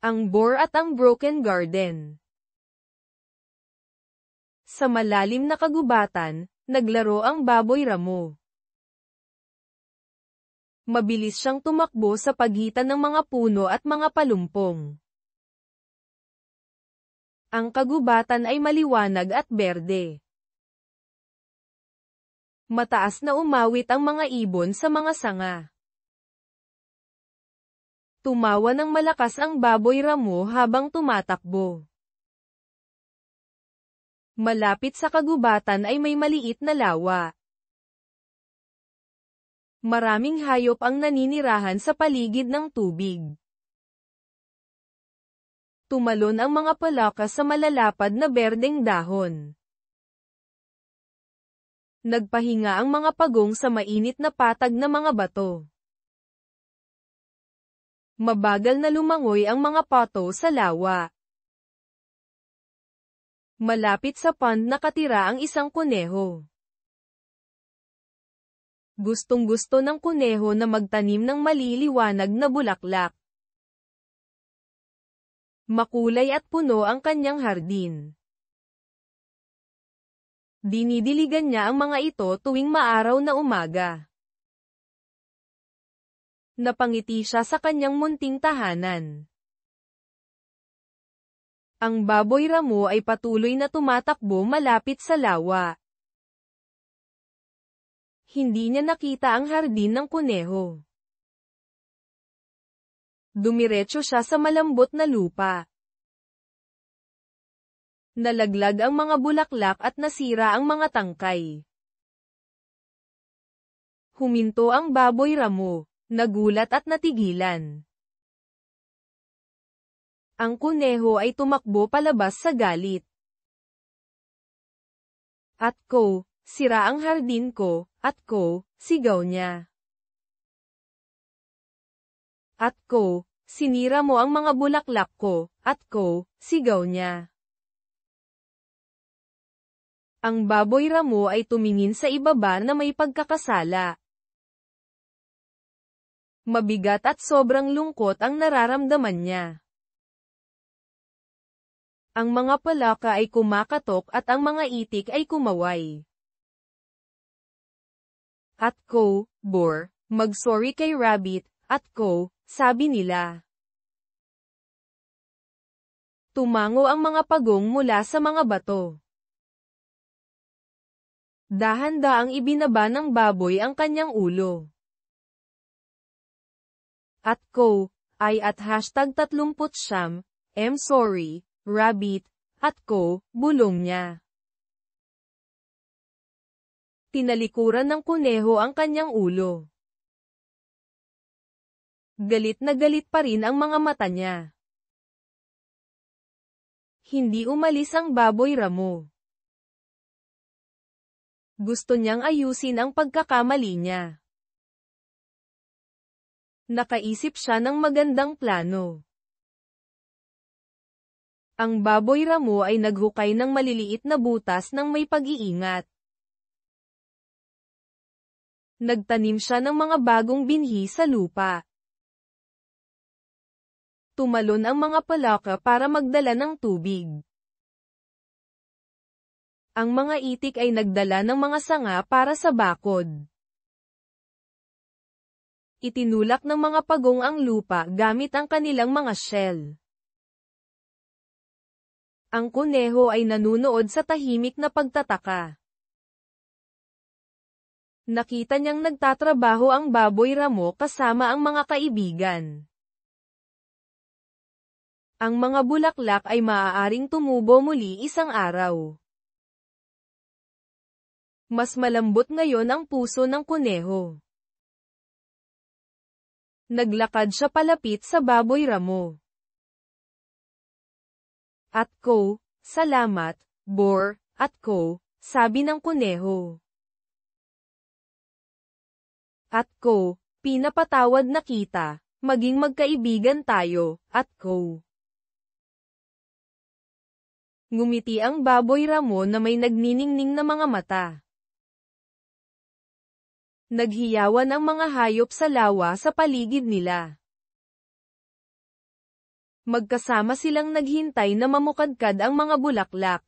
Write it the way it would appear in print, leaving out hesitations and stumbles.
Ang Boar at ang Broken Garden. Sa malalim na kagubatan, naglaro ang baboy Ramo. Mabilis siyang tumakbo sa pagitan ng mga puno at mga palumpong. Ang kagubatan ay maliwanag at berde. Mataas na umawit ang mga ibon sa mga sanga. Tumawa ng malakas ang baboy Ramo habang tumatakbo. Malapit sa kagubatan ay may maliit na lawa. Maraming hayop ang naninirahan sa paligid ng tubig. Tumalon ang mga palaka sa malalapad na berdeng dahon. Nagpahinga ang mga pagong sa mainit na patag na mga bato. Mabagal na lumangoy ang mga pato sa lawa. Malapit sa pond nakatira ang isang kuneho. Gustong-gusto ng kuneho na magtanim ng maliliwanag na bulaklak. Makulay at puno ang kanyang hardin. Dinidiligan niya ang mga ito tuwing maaraw na umaga. Napangiti siya sa kanyang munting tahanan. Ang baboy Ramo ay patuloy na tumatakbo malapit sa lawa. Hindi niya nakita ang hardin ng kuneho. Dumiretso siya sa malambot na lupa. Nalaglag ang mga bulaklak at nasira ang mga tangkay. Huminto ang baboy Ramo, nagulat at natigilan. Ang kuneho ay tumakbo palabas sa galit. At ko, sira ang hardin ko, at ko, sigaw niya. At ko, sinira mo ang mga bulaklak ko, at ko, sigaw niya. Ang baboy Ramo ay tumingin sa ibaba na may pagkakasala. Mabigat at sobrang lungkot ang nararamdaman niya. Ang mga palaka ay kumakatok at ang mga itik ay kumaway. At ko, Boar, mag-sorry kay Rabbit, at ko, sabi nila. Tumango ang mga pagong mula sa mga bato. Dahan-daang ibinaba ng baboy ang kanyang ulo. At ko, ay at #39, sorry, Rabbit, at ko, bulong niya. Tinalikuran ng kuneho ang kanyang ulo. Galit na galit pa rin ang mga mata niya. Hindi umalis ang baboy Ramo. Gusto niyang ayusin ang pagkakamali niya. Nakaisip siya ng magandang plano. Ang baboy Ramo ay naghukay ng maliliit na butas ng may pag-iingat. Nagtanim siya ng mga bagong binhi sa lupa. Tumalon ang mga palaka para magdala ng tubig. Ang mga itik ay nagdala ng mga sanga para sa bakod. Itinulak ng mga pagong ang lupa gamit ang kanilang mga shell. Ang kuneho ay nanunood sa tahimik na pagtataka. Nakita niyang nagtatrabaho ang baboy Ramo kasama ang mga kaibigan. Ang mga bulaklak ay maaaring tumubo muli isang araw. Mas malambot ngayon ang puso ng kuneho. Naglakad siya palapit sa baboy Ramo. At ko, salamat, Boar, at ko, sabi ng kuneho. At ko, pinapatawad na kita, maging magkaibigan tayo, at ko. Ngumiti ang baboy Ramo na may nagniningning na mga mata. Naghiyawan ang mga hayop sa lawa sa paligid nila. Magkasama silang naghintay na mamukadkad ang mga bulaklak.